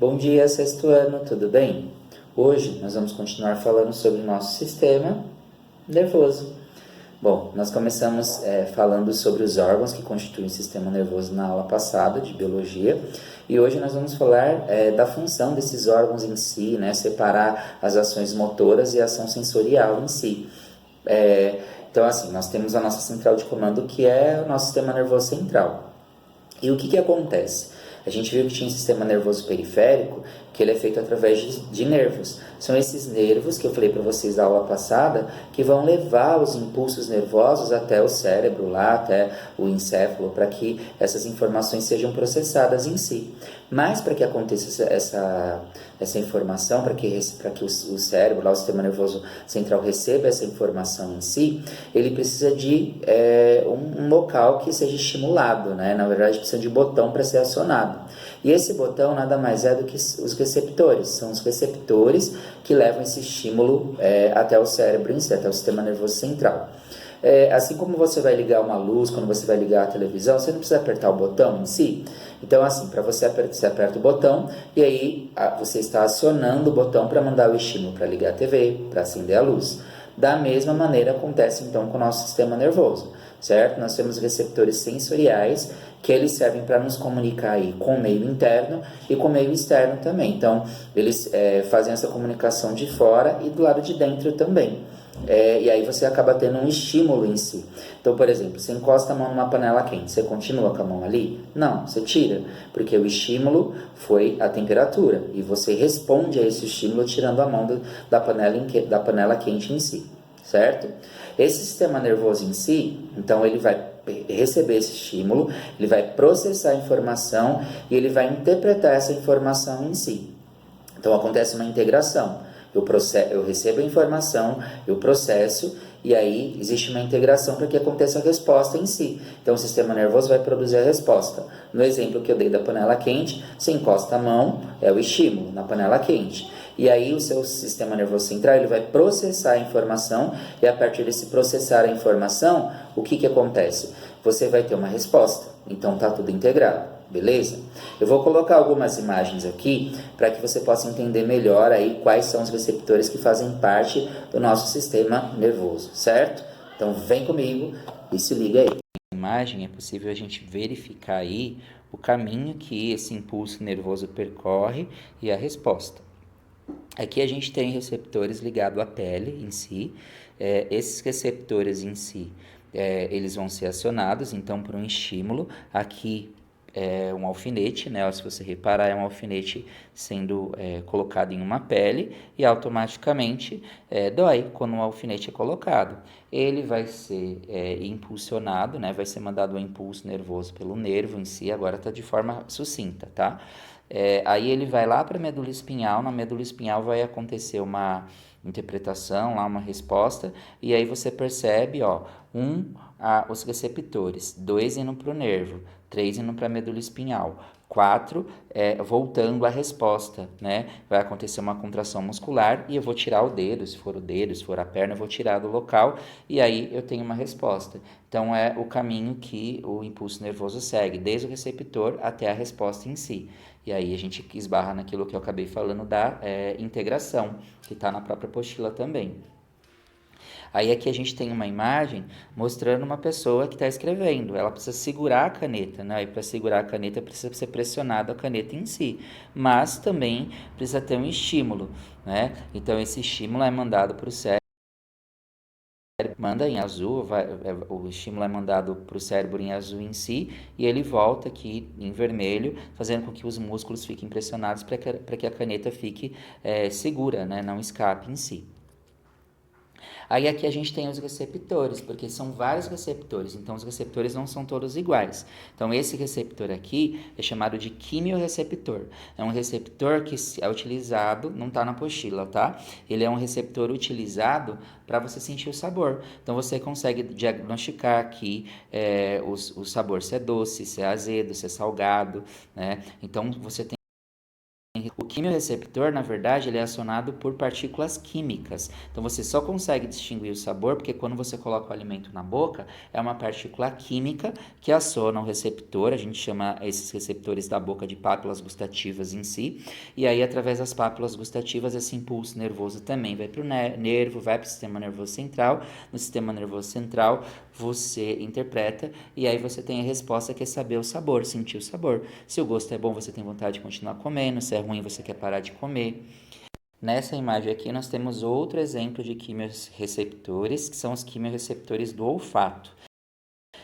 Bom dia, sexto ano, tudo bem? Hoje nós vamos continuar falando sobre o nosso sistema nervoso. Bom, nós começamos falando sobre os órgãos que constituem o sistema nervoso na aula passada de biologia e hoje nós vamos falar da função desses órgãos em si, né? Separar as ações motoras e a ação sensorial em si. Então, assim, nós temos a nossa central de comando que é o nosso sistema nervoso central. E o que acontece? A gente viu que tinha um sistema nervoso periférico, que ele é feito através de nervos. São esses nervos que eu falei para vocês na aula passada, que vão levar os impulsos nervosos até o cérebro, lá até o encéfalo, para que essas informações sejam processadas em si. Mas para que aconteça essa informação, para que o cérebro, lá, o sistema nervoso central, receba essa informação em si, ele precisa de um local que seja estimulado, né? Na verdade, precisa de botão para ser acionado. E esse botão nada mais é do que os receptores. São os receptores que levam esse estímulo até o cérebro em si, até o sistema nervoso central. Assim como você vai ligar uma luz, quando você vai ligar a televisão, você não precisa apertar o botão em si. Então, assim, para você aperta o botão e aí você está acionando o botão para mandar o estímulo para ligar a TV, para acender a luz. Da mesma maneira acontece então com o nosso sistema nervoso, certo? Nós temos receptores sensoriais que eles servem para nos comunicar aí com o meio interno e com o meio externo também. Então, eles fazem essa comunicação de fora e do lado de dentro também. E aí você acaba tendo um estímulo em si. Então, por exemplo, você encosta a mão numa panela quente, você continua com a mão ali? Não, você tira, porque o estímulo foi a temperatura e você responde a esse estímulo tirando a mão da panela quente em si, certo? Esse sistema nervoso em si, então ele vai receber esse estímulo, ele vai processar a informação e ele vai interpretar essa informação em si. Então acontece uma integração. Eu recebo a informação, eu processo, e aí existe uma integração para que aconteça a resposta em si. Então o sistema nervoso vai produzir a resposta. No exemplo que eu dei da panela quente, você encosta a mão, é o estímulo na panela quente. E aí o seu sistema nervoso central ele vai processar a informação, e a partir desse processar a informação, o que acontece? Você vai ter uma resposta. Então está tudo integrado. Beleza? Eu vou colocar algumas imagens aqui para que você possa entender melhor aí quais são os receptores que fazem parte do nosso sistema nervoso, certo? Então vem comigo e se liga aí. Na imagem é possível a gente verificar aí o caminho que esse impulso nervoso percorre e a resposta. Aqui a gente tem receptores ligados à pele em si. Esses receptores em si, eles vão ser acionados então por um estímulo. Aqui um alfinete, né? Se você reparar, é um alfinete sendo colocado em uma pele e automaticamente dói quando um alfinete é colocado. Ele vai ser impulsionado, né? Vai ser mandado um impulso nervoso pelo nervo em si, agora está de forma sucinta, tá? Aí ele vai lá para a medula espinhal, na medula espinhal vai acontecer uma interpretação, lá uma resposta, e aí você percebe, ó, os receptores, 2 indo para o nervo, 3 indo para a medula espinhal, 4 voltando à resposta, né? Vai acontecer uma contração muscular e eu vou tirar o dedo, se for a perna, eu vou tirar do local e aí eu tenho uma resposta. Então é o caminho que o impulso nervoso segue, desde o receptor até a resposta em si. E aí a gente esbarra naquilo que eu acabei falando da integração, que está na própria apostila também. Aí aqui a gente tem uma imagem mostrando uma pessoa que está escrevendo. Ela precisa segurar a caneta, né? E para segurar a caneta precisa ser pressionada a caneta em si. Mas também precisa ter um estímulo, né? Então esse estímulo é mandado para o cérebro. Manda em azul, o estímulo é mandado para o cérebro em azul em si, e ele volta aqui em vermelho, fazendo com que os músculos fiquem pressionados para que a caneta fique segura, né? Não escape em si. Aí aqui a gente tem os receptores, porque são vários receptores, então os receptores não são todos iguais. Então esse receptor aqui é chamado de quimiorreceptor. É um receptor que é utilizado, não está na apostila, tá? Ele é um receptor utilizado para você sentir o sabor. Então você consegue diagnosticar aqui o sabor, se é doce, se é azedo, se é salgado, né? Então você tem o quimiorreceptor, na verdade, ele é acionado por partículas químicas. Então, você só consegue distinguir o sabor porque quando você coloca o alimento na boca, é uma partícula química que aciona o receptor. A gente chama esses receptores da boca de pápilas gustativas em si. E aí, através das pápilas gustativas, esse impulso nervoso também vai para o nervo, vai para o sistema nervoso central. No sistema nervoso central, você interpreta e aí você tem a resposta que é saber o sabor, sentir o sabor. Se o gosto é bom, você tem vontade de continuar comendo. Se é ruim, você quer parar de comer. Nessa imagem aqui, nós temos outro exemplo de quimiorreceptores, que são os quimiorreceptores do olfato,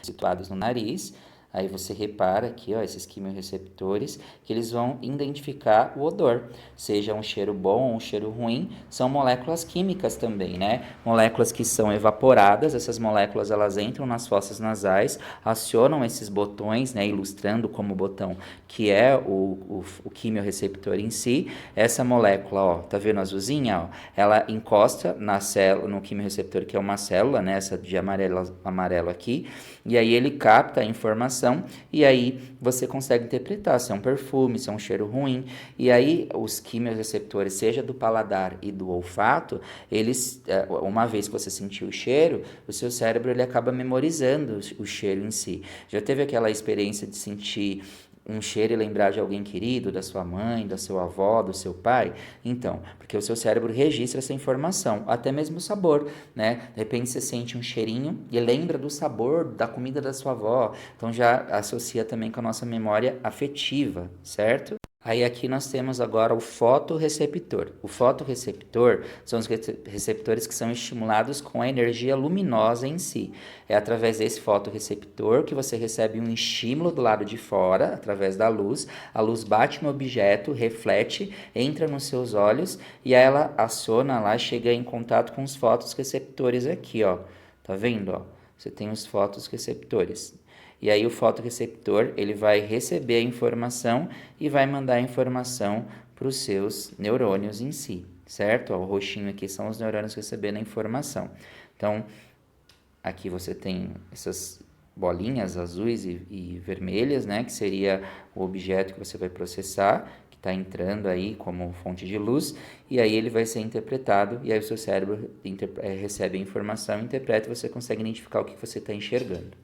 situados no nariz. Aí você repara aqui, ó, esses quimiorreceptores, que eles vão identificar o odor, seja um cheiro bom ou um cheiro ruim, são moléculas químicas também, né? Moléculas que são evaporadas, essas moléculas elas entram nas fossas nasais, acionam esses botões, né, ilustrando como botão que é o quimiorreceptor em si. Essa molécula, ó, tá vendo azulzinha, ó? Ela encosta na célula, no quimiorreceptor, que é uma célula, né, essa de amarelo aqui, e aí ele capta a informação e aí você consegue interpretar se é um perfume, se é um cheiro ruim. E aí os quimiorreceptores, seja do paladar e do olfato, eles, uma vez que você sentiu o cheiro, o seu cérebro ele acaba memorizando o cheiro em si. Já teve aquela experiência de sentir um cheiro e lembrar de alguém querido, da sua mãe, da sua avó, do seu pai? Então, porque o seu cérebro registra essa informação, até mesmo o sabor, né? De repente você sente um cheirinho e lembra do sabor da comida da sua avó, então já associa também com a nossa memória afetiva, certo? Aí aqui nós temos agora o fotorreceptor. O fotorreceptor são os receptores que são estimulados com a energia luminosa em si. É através desse fotorreceptor que você recebe um estímulo do lado de fora, através da luz. A luz bate no objeto, reflete, entra nos seus olhos e ela aciona lá, chega em contato com os fotorreceptores aqui, ó. Tá vendo, ó? Você tem os fotorreceptores. E aí o fotorreceptor, ele vai receber a informação e vai mandar a informação para os seus neurônios em si, certo? Ó, o roxinho aqui são os neurônios recebendo a informação. Então, aqui você tem essas bolinhas azuis e vermelhas, né? Que seria o objeto que você vai processar, que está entrando aí como fonte de luz, e aí ele vai ser interpretado, e aí o seu cérebro recebe a informação, interpreta e você consegue identificar o que você está enxergando.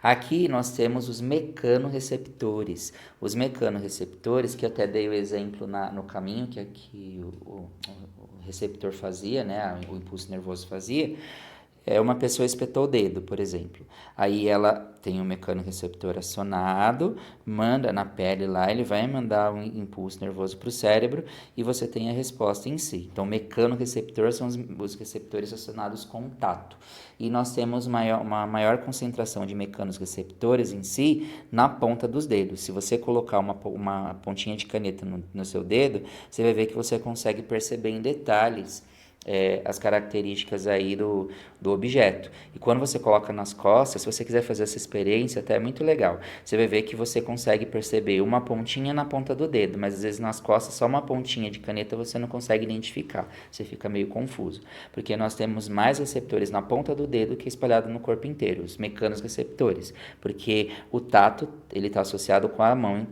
Aqui nós temos os mecanorreceptores. Os mecanorreceptores, que eu até dei o exemplo no caminho que o receptor fazia, né, o impulso nervoso fazia, uma pessoa espetou o dedo, por exemplo. Aí ela tem um mecanorreceptor acionado, manda na pele lá, ele vai mandar um impulso nervoso para o cérebro e você tem a resposta em si. Então, mecanorreceptor são os receptores acionados com tato. E nós temos uma maior concentração de mecanorreceptores em si na ponta dos dedos. Se você colocar uma pontinha de caneta no seu dedo, você vai ver que você consegue perceber em detalhes as características aí do objeto. E quando você coloca nas costas, se você quiser fazer essa experiência, até é muito legal. Você vai ver que você consegue perceber uma pontinha na ponta do dedo, mas às vezes nas costas só uma pontinha de caneta você não consegue identificar. Você fica meio confuso. Porque nós temos mais receptores na ponta do dedo que espalhado no corpo inteiro, os mecanorreceptores. Porque o tato, ele está associado com a mão,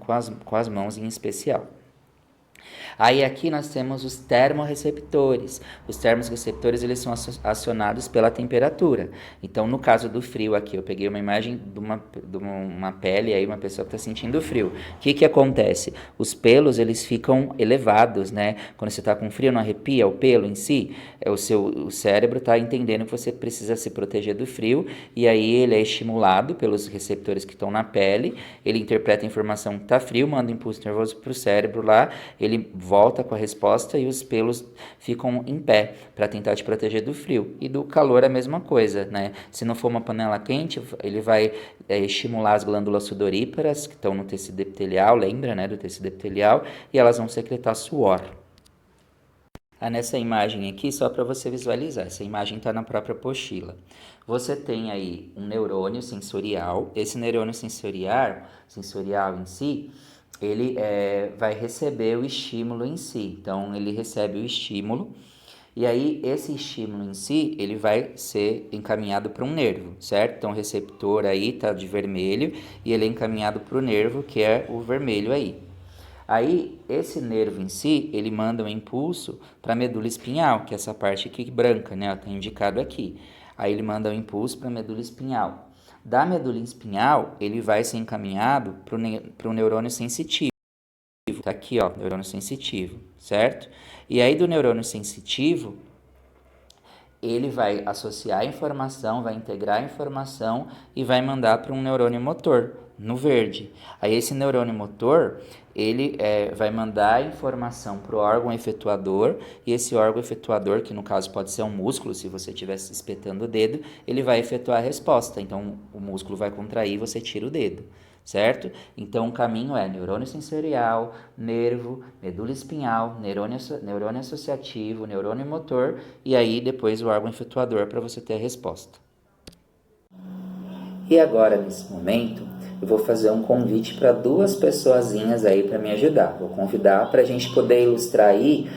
com as mãos em especial. Aí aqui nós temos os termorreceptores. Os termorreceptores eles são acionados pela temperatura. Então, no caso do frio aqui, eu peguei uma imagem de uma pele, aí uma pessoa que está sentindo frio. O que acontece? Os pelos eles ficam elevados, né? Quando você está com frio, não arrepia o pelo em si? O cérebro está entendendo que você precisa se proteger do frio e aí ele é estimulado pelos receptores que estão na pele, ele interpreta a informação que está frio, manda um impulso nervoso para o cérebro lá, ele volta com a resposta e os pelos ficam em pé para tentar te proteger do frio. E do calor é a mesma coisa, né? Se não for uma panela quente, ele vai estimular as glândulas sudoríparas que estão no tecido epitelial, lembra, né, do tecido epitelial, e elas vão secretar suor. Nessa imagem aqui, só para você visualizar, essa imagem está na própria apostila. Você tem aí um neurônio sensorial, esse neurônio sensorial em si, ele vai receber o estímulo em si. Então, ele recebe o estímulo e aí esse estímulo em si, ele vai ser encaminhado para um nervo, certo? Então, o receptor aí tá de vermelho e ele é encaminhado para o nervo, que é o vermelho aí. Aí, esse nervo em si, ele manda um impulso para a medula espinhal, que é essa parte aqui branca, né? Está indicado aqui. Aí ele manda um impulso para a medula espinhal. Da medula espinhal, ele vai ser encaminhado para o neurônio sensitivo. Tá aqui, ó, neurônio sensitivo, certo? E aí do neurônio sensitivo, ele vai associar a informação, vai integrar a informação e vai mandar para um neurônio motor, no verde. Aí esse neurônio motor, ele vai mandar a informação para o órgão efetuador, e esse órgão efetuador, que no caso pode ser um músculo, se você estivesse espetando o dedo, ele vai efetuar a resposta. Então o músculo vai contrair e você tira o dedo, certo? Então o caminho é neurônio sensorial, nervo, medula espinhal, neurônio associativo, neurônio motor e aí depois o órgão efetuador para você ter a resposta. E agora, nesse momento, eu vou fazer um convite para duas pessoazinhas aí para me ajudar. Vou convidar para a gente poder ilustrar aí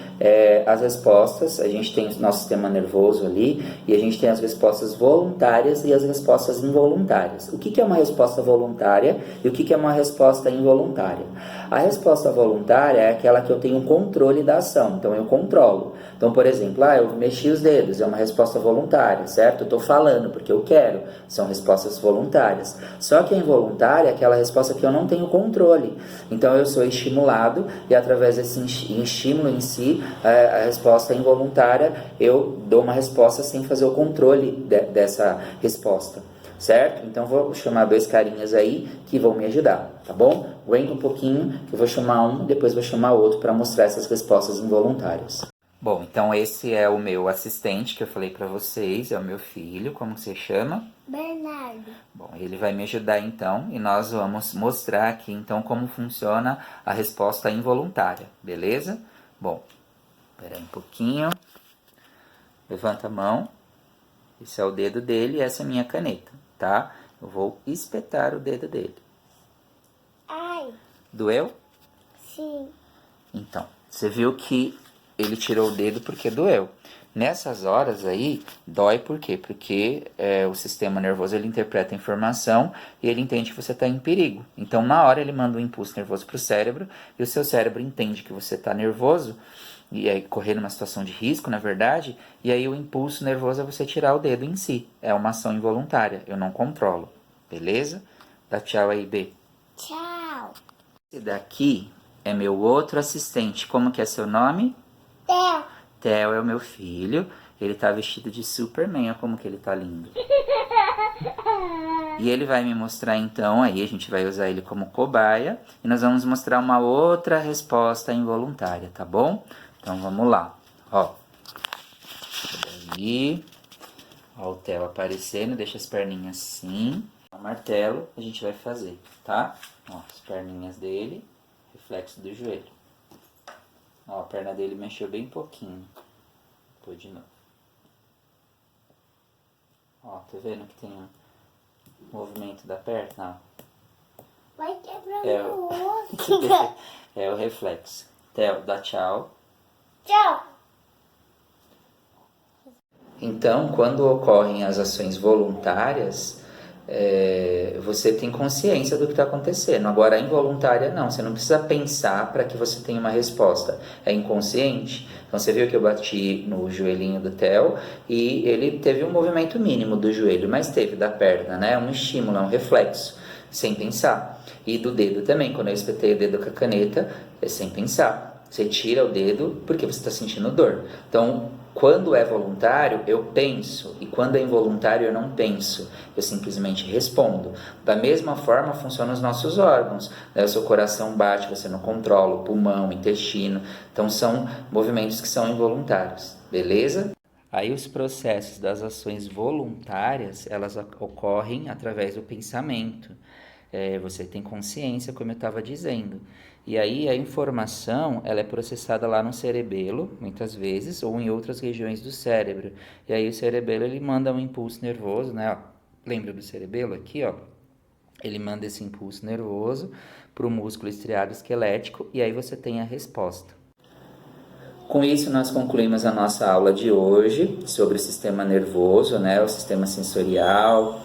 as respostas. A gente tem o nosso sistema nervoso ali e a gente tem as respostas voluntárias e as respostas involuntárias. O que é uma resposta voluntária e o que é uma resposta involuntária? A resposta voluntária é aquela que eu tenho controle da ação, então eu controlo. Então, por exemplo, eu mexi os dedos, é uma resposta voluntária, certo? Eu estou falando porque eu quero, são respostas voluntárias. Só que a involuntária é aquela resposta que eu não tenho controle. Então, eu sou estimulado e através desse estímulo em si, a resposta involuntária, eu dou uma resposta sem fazer o controle dessa resposta. Certo? Então vou chamar dois carinhas aí que vão me ajudar, tá bom? Aguenta um pouquinho, que eu vou chamar um, depois vou chamar outro para mostrar essas respostas involuntárias. Bom, então esse é o meu assistente que eu falei para vocês, é o meu filho, como você chama? Bernardo. Bom, ele vai me ajudar então e nós vamos mostrar aqui então como funciona a resposta involuntária, beleza? Bom, espera aí um pouquinho, levanta a mão, esse é o dedo dele e essa é a minha caneta, tá? Eu vou espetar o dedo dele. Ai. Doeu? Sim. Então, você viu que ele tirou o dedo porque doeu. Nessas horas aí, dói por quê? Porque o sistema nervoso ele interpreta a informação e ele entende que você está em perigo. Então, na hora, ele manda um impulso nervoso para o cérebro e o seu cérebro entende que você está nervoso e aí correndo uma situação de risco, na verdade, e aí o impulso nervoso é você tirar o dedo em si. É uma ação involuntária, eu não controlo. Beleza? Dá tchau aí, B. Tchau. Esse daqui é meu outro assistente. Como que é seu nome? Theo. Theo é o meu filho. Ele tá vestido de Superman, olha como que ele tá lindo. E ele vai me mostrar então, aí a gente vai usar ele como cobaia, e nós vamos mostrar uma outra resposta involuntária, tá bom? Então vamos lá, ó. Aí, ó o Theo aparecendo, deixa as perninhas assim. O martelo a gente vai fazer, tá? Ó, as perninhas dele, reflexo do joelho. Ó, a perna dele mexeu bem pouquinho. Pô, de novo. Ó, tá vendo que tem um movimento da perna? Ó. Vai quebrar É meu osso. É o reflexo. Theo, dá tchau. Tchau. Então, quando ocorrem as ações voluntárias, você tem consciência do que está acontecendo. Agora, a involuntária não, você não precisa pensar para que você tenha uma resposta. É inconsciente. Então, você viu que eu bati no joelhinho do Theo e ele teve um movimento mínimo do joelho, mas teve da perna, né? Um estímulo, um reflexo, sem pensar. E do dedo também, quando eu espetei o dedo com a caneta, é sem pensar. Você tira o dedo porque você está sentindo dor. Então, quando é voluntário, eu penso, e quando é involuntário, eu não penso, eu simplesmente respondo. Da mesma forma, funcionam os nossos órgãos, né? O seu coração bate, você não controla, o pulmão, o intestino, então são movimentos que são involuntários, beleza? Aí os processos das ações voluntárias, elas ocorrem através do pensamento. Você tem consciência, como eu estava dizendo. E aí a informação, ela é processada lá no cerebelo, muitas vezes, ou em outras regiões do cérebro. E aí o cerebelo, ele manda um impulso nervoso, né? Ó, lembra do cerebelo aqui, ó? Ele manda esse impulso nervoso para o músculo estriado esquelético e aí você tem a resposta. Com isso, nós concluímos a nossa aula de hoje sobre o sistema nervoso, né? O sistema sensorial.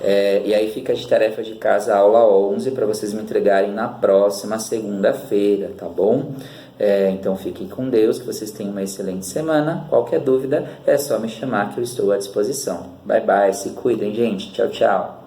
E aí fica de tarefa de casa a aula 11 para vocês me entregarem na próxima segunda-feira, tá bom? Então fiquem com Deus, que vocês tenham uma excelente semana. Qualquer dúvida é só me chamar que eu estou à disposição. Bye bye, se cuidem, gente. Tchau, tchau.